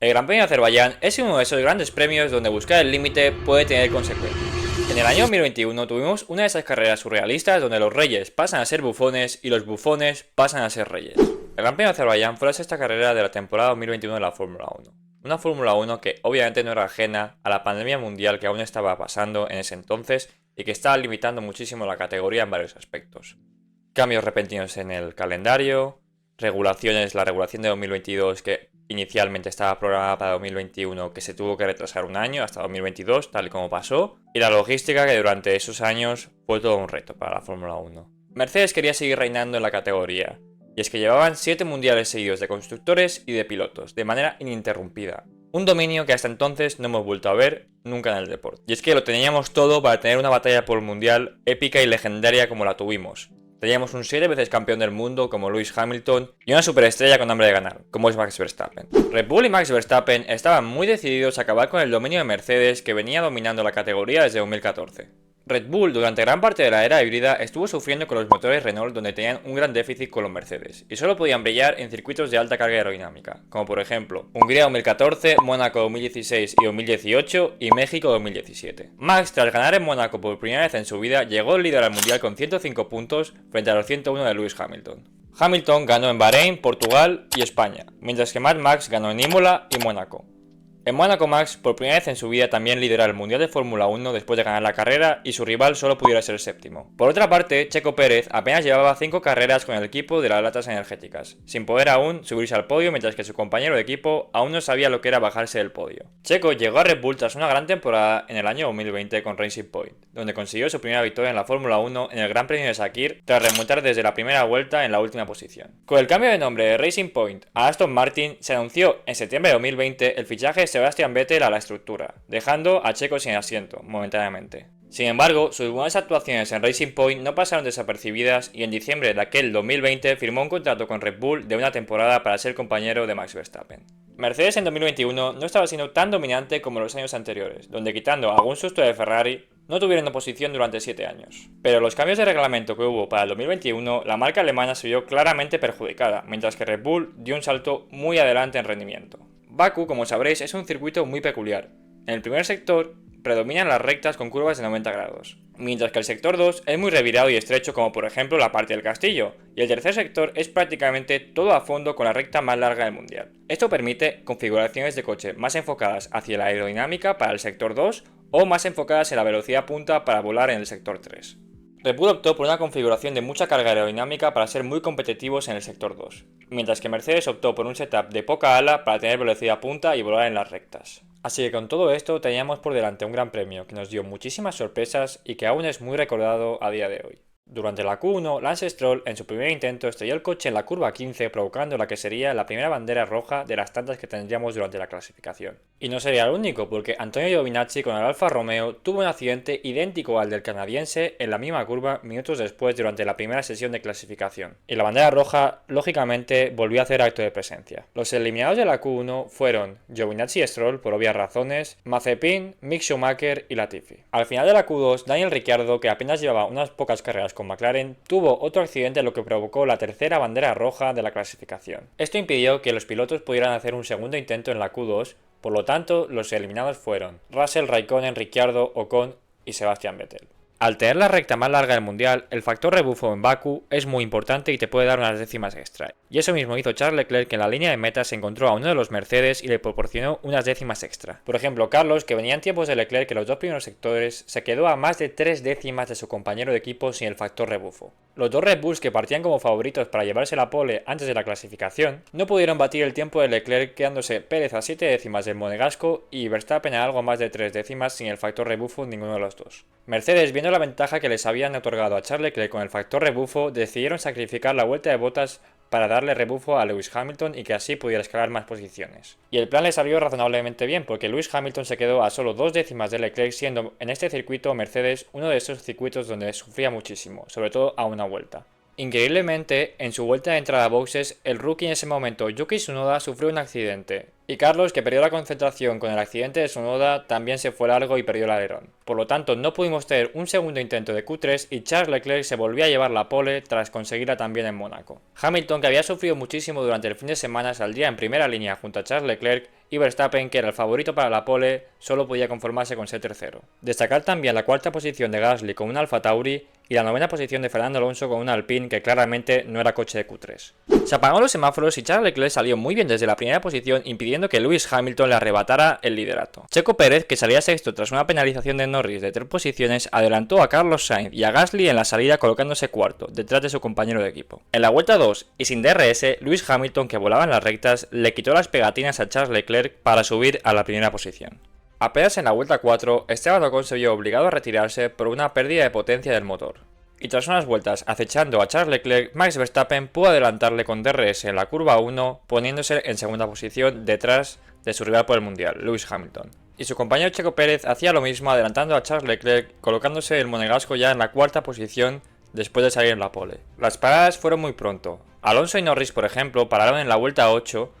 El Gran Premio de Azerbaiyán es uno de esos grandes premios donde buscar el límite puede tener consecuencias. En el año 2021 tuvimos una de esas carreras surrealistas donde los reyes pasan a ser bufones y los bufones pasan a ser reyes. El Gran Premio de Azerbaiyán fue la sexta carrera de la temporada 2021 de la Fórmula 1. Una Fórmula 1 que obviamente no era ajena a la pandemia mundial que aún estaba pasando en ese entonces y que estaba limitando muchísimo la categoría en varios aspectos. Cambios repentinos en el calendario, la regulación de 2022 que inicialmente estaba programada para 2021 que se tuvo que retrasar un año hasta 2022 tal y como pasó, y la logística que durante esos años fue todo un reto para la Fórmula 1. Mercedes quería seguir reinando en la categoría, y es que llevaban 7 mundiales seguidos de constructores y de pilotos, de manera ininterrumpida. Un dominio que hasta entonces no hemos vuelto a ver nunca en el deporte. Y es que lo teníamos todo para tener una batalla por el mundial épica y legendaria como la tuvimos. Teníamos un 7 veces campeón del mundo como Lewis Hamilton y una superestrella con hambre de ganar, como es Max Verstappen. Red Bull y Max Verstappen estaban muy decididos a acabar con el dominio de Mercedes que venía dominando la categoría desde 2014. Red Bull durante gran parte de la era híbrida estuvo sufriendo con los motores Renault donde tenían un gran déficit con los Mercedes y solo podían brillar en circuitos de alta carga aerodinámica, como por ejemplo Hungría 2014, Mónaco 2016 y 2018 y México 2017. Max, tras ganar en Mónaco por primera vez en su vida, llegó líder al mundial con 105 puntos frente a los 101 de Lewis Hamilton. Hamilton ganó en Bahrein, Portugal y España, mientras que Mad Max ganó en Imola y Mónaco. En Mónaco Max, por primera vez en su vida, también lidera el Mundial de Fórmula 1 después de ganar la carrera y su rival solo pudiera ser séptimo. Por otra parte, Checo Pérez apenas llevaba 5 carreras con el equipo de las latas energéticas, sin poder aún subirse al podio mientras que su compañero de equipo aún no sabía lo que era bajarse del podio. Checo llegó a Red Bull tras una gran temporada en el año 2020 con Racing Point, donde consiguió su primera victoria en la Fórmula 1 en el Gran Premio de Sakir tras remontar desde la primera vuelta en la última posición. Con el cambio de nombre de Racing Point a Aston Martin, se anunció en septiembre de 2020 el fichaje de Sebastian Vettel a la estructura, dejando a Checo sin asiento, momentáneamente. Sin embargo, sus buenas actuaciones en Racing Point no pasaron desapercibidas y en diciembre de aquel 2020 firmó un contrato con Red Bull de una temporada para ser compañero de Max Verstappen. Mercedes en 2021 no estaba siendo tan dominante como los años anteriores, donde quitando algún susto de Ferrari, no tuvieron oposición durante 7 años. Pero los cambios de reglamento que hubo para el 2021, la marca alemana se vio claramente perjudicada, mientras que Red Bull dio un salto muy adelante en rendimiento. Bakú, como sabréis, es un circuito muy peculiar. En el primer sector predominan las rectas con curvas de 90 grados, mientras que el sector 2 es muy revirado y estrecho como por ejemplo la parte del castillo, y el tercer sector es prácticamente todo a fondo con la recta más larga del mundial. Esto permite configuraciones de coche más enfocadas hacia la aerodinámica para el sector 2 o más enfocadas en la velocidad punta para volar en el sector 3. Red Bull optó por una configuración de mucha carga aerodinámica para ser muy competitivos en el sector 2, mientras que Mercedes optó por un setup de poca ala para tener velocidad punta y volar en las rectas. Así que con todo esto teníamos por delante un gran premio que nos dio muchísimas sorpresas y que aún es muy recordado a día de hoy. Durante la Q1, Lance Stroll en su primer intento estrelló el coche en la curva 15 provocando la que sería la primera bandera roja de las tantas que tendríamos durante la clasificación. Y no sería el único porque Antonio Giovinazzi con el Alfa Romeo tuvo un accidente idéntico al del canadiense en la misma curva minutos después durante la primera sesión de clasificación. Y la bandera roja lógicamente volvió a hacer acto de presencia. Los eliminados de la Q1 fueron Giovinazzi y Stroll por obvias razones, Mazepin, Mick Schumacher y Latifi. Al final de la Q2, Daniel Ricciardo, que apenas llevaba unas pocas carreras con McLaren, tuvo otro accidente lo que provocó la tercera bandera roja de la clasificación. Esto impidió que los pilotos pudieran hacer un segundo intento en la Q2, por lo tanto los eliminados fueron Russell, Raikkonen, Ricciardo, Ocon y Sebastian Vettel. Al tener la recta más larga del mundial, el factor rebufo en Bakú es muy importante y te puede dar unas décimas extra. Y eso mismo hizo Charles Leclerc, que en la línea de meta se encontró a uno de los Mercedes y le proporcionó unas décimas extra. Por ejemplo, Carlos, que venía en tiempos de Leclerc en los dos primeros sectores, se quedó a más de 3 décimas de su compañero de equipo sin el factor rebufo. Los dos Red Bulls, que partían como favoritos para llevarse la pole antes de la clasificación, no pudieron batir el tiempo de Leclerc, quedándose Pérez a 7 décimas del monegasco y Verstappen a algo más de 3 décimas sin el factor rebufo ninguno de los dos. Mercedes, viendo la ventaja que les habían otorgado a Charles Leclerc con el factor rebufo, decidieron sacrificar la vuelta de Bottas para darle rebufo a Lewis Hamilton y que así pudiera escalar más posiciones. Y el plan le salió razonablemente bien porque Lewis Hamilton se quedó a solo 2 décimas de Leclerc, siendo en este circuito Mercedes uno de esos circuitos donde sufría muchísimo, sobre todo a una vuelta. Increíblemente, en su vuelta de entrada a boxes, el rookie en ese momento, Yuki Tsunoda, sufrió un accidente. Y Carlos, que perdió la concentración con el accidente de Tsunoda, también se fue largo y perdió el alerón. Por lo tanto, no pudimos tener un segundo intento de Q3 y Charles Leclerc se volvió a llevar la pole tras conseguirla también en Mónaco. Hamilton, que había sufrido muchísimo durante el fin de semana, saldría en primera línea junto a Charles Leclerc y Verstappen, que era el favorito para la pole, solo podía conformarse con ser tercero. Destacar también la cuarta posición de Gasly con un Alfa Tauri y la novena posición de Fernando Alonso con un Alpine que claramente no era coche de Q3. Se apagaron los semáforos y Charles Leclerc salió muy bien desde la primera posición, impidiendo que Lewis Hamilton le arrebatara el liderato. Checo Pérez, que salía sexto tras una penalización de Norris de 3 posiciones, adelantó a Carlos Sainz y a Gasly en la salida, colocándose cuarto, detrás de su compañero de equipo. En la vuelta 2 y sin DRS, Lewis Hamilton, que volaba en las rectas, le quitó las pegatinas a Charles Leclerc para subir a la primera posición. Apenas en la vuelta 4, Esteban Ocon se vio obligado a retirarse por una pérdida de potencia del motor. Y tras unas vueltas acechando a Charles Leclerc, Max Verstappen pudo adelantarle con DRS en la curva 1, poniéndose en segunda posición detrás de su rival por el mundial, Lewis Hamilton. Y su compañero Checo Pérez hacía lo mismo, adelantando a Charles Leclerc, colocándose el monegasco ya en la cuarta posición después de salir en la pole. Las paradas fueron muy pronto. Alonso y Norris, por ejemplo, pararon en la vuelta 8,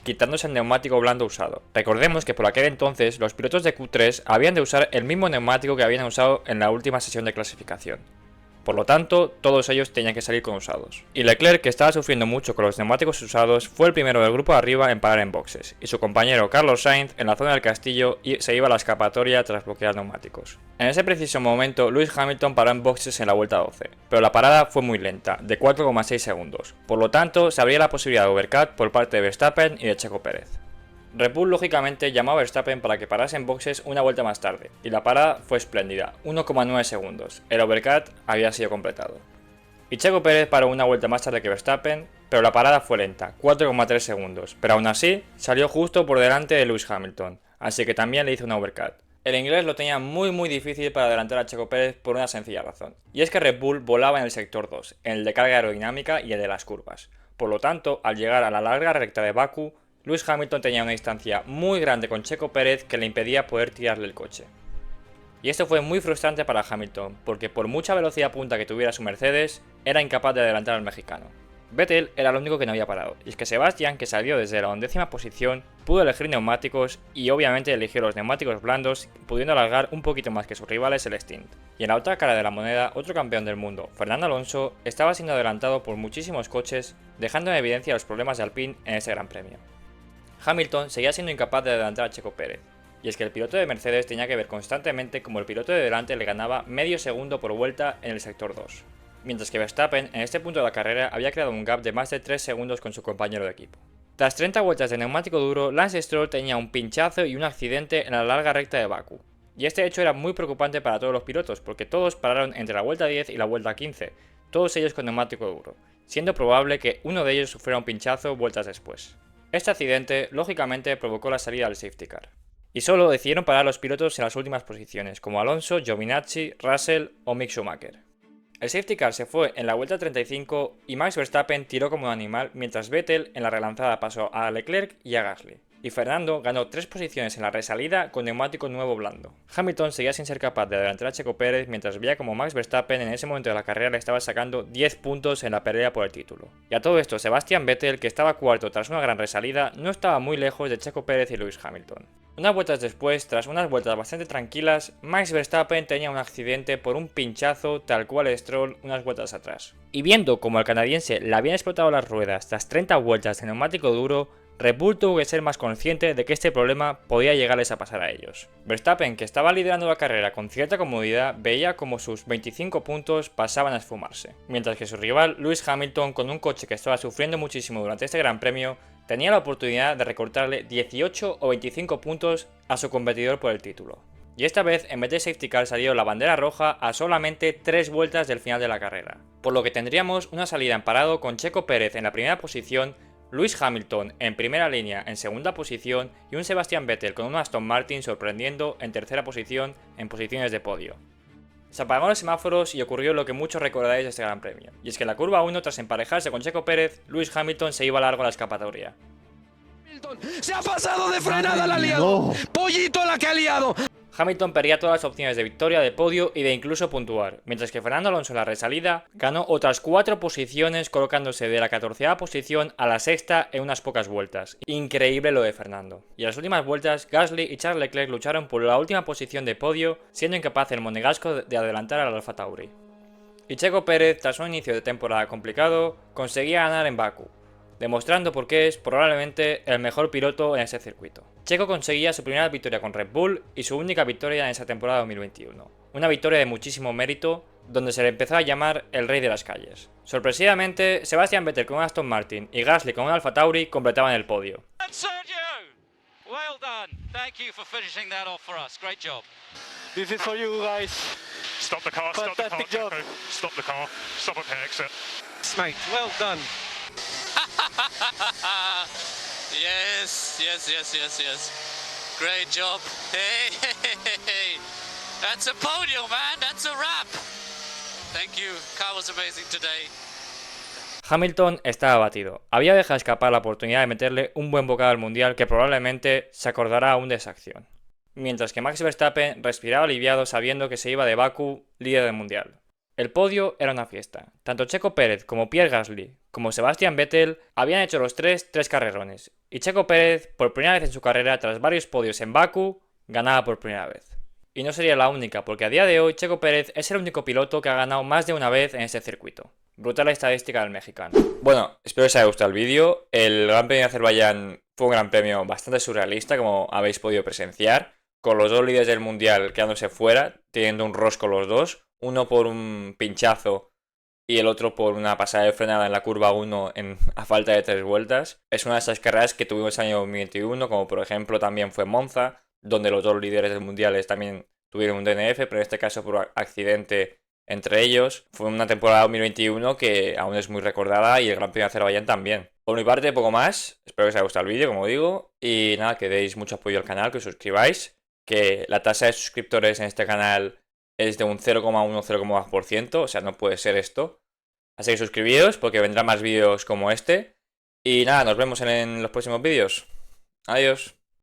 quitándose el neumático blando usado. Recordemos que por aquel entonces los pilotos de Q3 habían de usar el mismo neumático que habían usado en la última sesión de clasificación. Por lo tanto, todos ellos tenían que salir con usados. Y Leclerc, que estaba sufriendo mucho con los neumáticos usados, fue el primero del grupo de arriba en parar en boxes, y su compañero Carlos Sainz en la zona del castillo se iba a la escapatoria tras bloquear neumáticos. En ese preciso momento, Lewis Hamilton paró en boxes en la vuelta 12, pero la parada fue muy lenta, de 4,6 segundos. Por lo tanto, se abría la posibilidad de overcut por parte de Verstappen y de Checo Pérez. Red Bull lógicamente llamó a Verstappen para que parase en boxes una vuelta más tarde, y la parada fue espléndida, 1,9 segundos, el overcut había sido completado. Y Checo Pérez paró una vuelta más tarde que Verstappen, pero la parada fue lenta, 4,3 segundos, pero aún así salió justo por delante de Lewis Hamilton, así que también le hizo un overcut. El inglés lo tenía muy difícil para adelantar a Checo Pérez por una sencilla razón, y es que Red Bull volaba en el sector 2, en el de carga aerodinámica y el de las curvas. Por lo tanto, al llegar a la larga recta de Bakú, Lewis Hamilton tenía una distancia muy grande con Checo Pérez que le impedía poder tirarle el coche. Y esto fue muy frustrante para Hamilton, porque por mucha velocidad punta que tuviera su Mercedes, era incapaz de adelantar al mexicano. Vettel era lo único que no había parado, y es que Sebastián, que salió desde la 11ª posición, pudo elegir neumáticos y obviamente eligió los neumáticos blandos, pudiendo alargar un poquito más que sus rivales el stint. Y en la otra cara de la moneda, otro campeón del mundo, Fernando Alonso, estaba siendo adelantado por muchísimos coches, dejando en evidencia los problemas de Alpine en ese gran premio. Hamilton seguía siendo incapaz de adelantar a Checo Pérez, y es que el piloto de Mercedes tenía que ver constantemente como el piloto de delante le ganaba medio segundo por vuelta en el sector 2, mientras que Verstappen en este punto de la carrera había creado un gap de más de 3 segundos con su compañero de equipo. Tras 30 vueltas de neumático duro, Lance Stroll tenía un pinchazo y un accidente en la larga recta de Bakú, y este hecho era muy preocupante para todos los pilotos porque todos pararon entre la vuelta 10 y la vuelta 15, todos ellos con neumático duro, siendo probable que uno de ellos sufriera un pinchazo vueltas después. Este accidente, lógicamente, provocó la salida del safety car. Y solo decidieron parar los pilotos en las últimas posiciones, como Alonso, Giovinazzi, Russell o Mick Schumacher. El safety car se fue en la vuelta 35 y Max Verstappen tiró como un animal, mientras Vettel en la relanzada pasó a Leclerc y a Gasly. Y Fernando ganó 3 posiciones en la resalida con neumático nuevo blando. Hamilton seguía sin ser capaz de adelantar a Checo Pérez mientras veía como Max Verstappen en ese momento de la carrera le estaba sacando 10 puntos en la pelea por el título. Y a todo esto, Sebastian Vettel, que estaba cuarto tras una gran resalida, no estaba muy lejos de Checo Pérez y Lewis Hamilton. Unas vueltas después, tras unas vueltas bastante tranquilas, Max Verstappen tenía un accidente por un pinchazo tal cual Stroll unas vueltas atrás. Y viendo como al canadiense le habían explotado las ruedas tras 30 vueltas de neumático duro, Red Bull tuvo que ser más consciente de que este problema podía llegarles a pasar a ellos. Verstappen, que estaba liderando la carrera con cierta comodidad, veía como sus 25 puntos pasaban a esfumarse, mientras que su rival Lewis Hamilton, con un coche que estaba sufriendo muchísimo durante este gran premio, tenía la oportunidad de recortarle 18 o 25 puntos a su competidor por el título. Y esta vez, en vez de safety car, salió la bandera roja a solamente 3 vueltas del final de la carrera, por lo que tendríamos una salida en parado con Checo Pérez en la primera posición, Lewis Hamilton en primera línea en segunda posición y un Sebastian Vettel con un Aston Martin sorprendiendo en tercera posición en posiciones de podio. Se apagaron los semáforos y ocurrió lo que muchos recordaréis de este gran premio, y es que en la curva 1, tras emparejarse con Checo Pérez, Lewis Hamilton se iba largo a la escapatoria. Se ha pasado de frenada, la ha liado. Pollito la que ha liado. Hamilton perdía todas las opciones de victoria, de podio y de incluso puntuar, mientras que Fernando Alonso en la resalida ganó otras 4 posiciones colocándose de la 14ª posición a la 6ª en unas pocas vueltas. Increíble lo de Fernando. Y en las últimas vueltas, Gasly y Charles Leclerc lucharon por la última posición de podio, siendo incapaz el monegasco de adelantar al Alfa Tauri. Y Checo Pérez, tras un inicio de temporada complicado, conseguía ganar en Bakú. demostrando por qué es probablemente el mejor piloto en ese circuito. Checo conseguía su primera victoria con Red Bull y su única victoria en esa temporada 2021. Una victoria de muchísimo mérito, donde se le empezó a llamar el rey de las calles. Sorpresivamente, Sebastian Vettel con un Aston Martin y Gasly con un Alfa Tauri completaban el podio. Well done. Thank you for finishing that off for us. Great job. This is for you guys. Stop the car, stop the car, Fantastic job. Checo. Stop the car, stop at the exit. Mate, well done. Yes. Great job. Hey. That's a podium, man. That's a wrap. Thank you. Car was amazing today. Hamilton estaba abatido. Había dejado escapar la oportunidad de meterle un buen bocado al mundial que probablemente se acordará aún de esa acción. Mientras que Max Verstappen respiraba aliviado sabiendo que se iba de Bakú líder del mundial. El podio era una fiesta. Tanto Checo Pérez como Pierre Gasly como Sebastian Vettel habían hecho los tres carrerones. Y Checo Pérez, por primera vez en su carrera tras varios podios en Bakú, ganaba por primera vez. Y no sería la única, porque a día de hoy Checo Pérez es el único piloto que ha ganado más de una vez en este circuito. Brutal estadística del mexicano. Bueno, espero que os haya gustado el vídeo. El Gran Premio de Azerbaiyán fue un gran premio bastante surrealista, como habéis podido presenciar, con los dos líderes del mundial quedándose fuera, teniendo un rosco los dos, uno por un pinchazo y el otro por una pasada de frenada en la curva 1 a falta de 3 vueltas. Es una de esas carreras que tuvimos en el año 2021, como por ejemplo también fue Monza, donde los dos líderes del mundial también tuvieron un DNF, pero en este caso por accidente entre ellos. Fue una temporada 2021 que aún es muy recordada y el Gran Premio de Azerbaiyán también. Por mi parte, poco más. Espero que os haya gustado el vídeo, como digo. Y nada, que deis mucho apoyo al canal, que os suscribáis. Que la tasa de suscriptores en este canal es de un 0,1-0,2%. O sea, no puede ser esto. Así que suscribíos porque vendrán más vídeos como este. Y nada, nos vemos en los próximos vídeos. Adiós.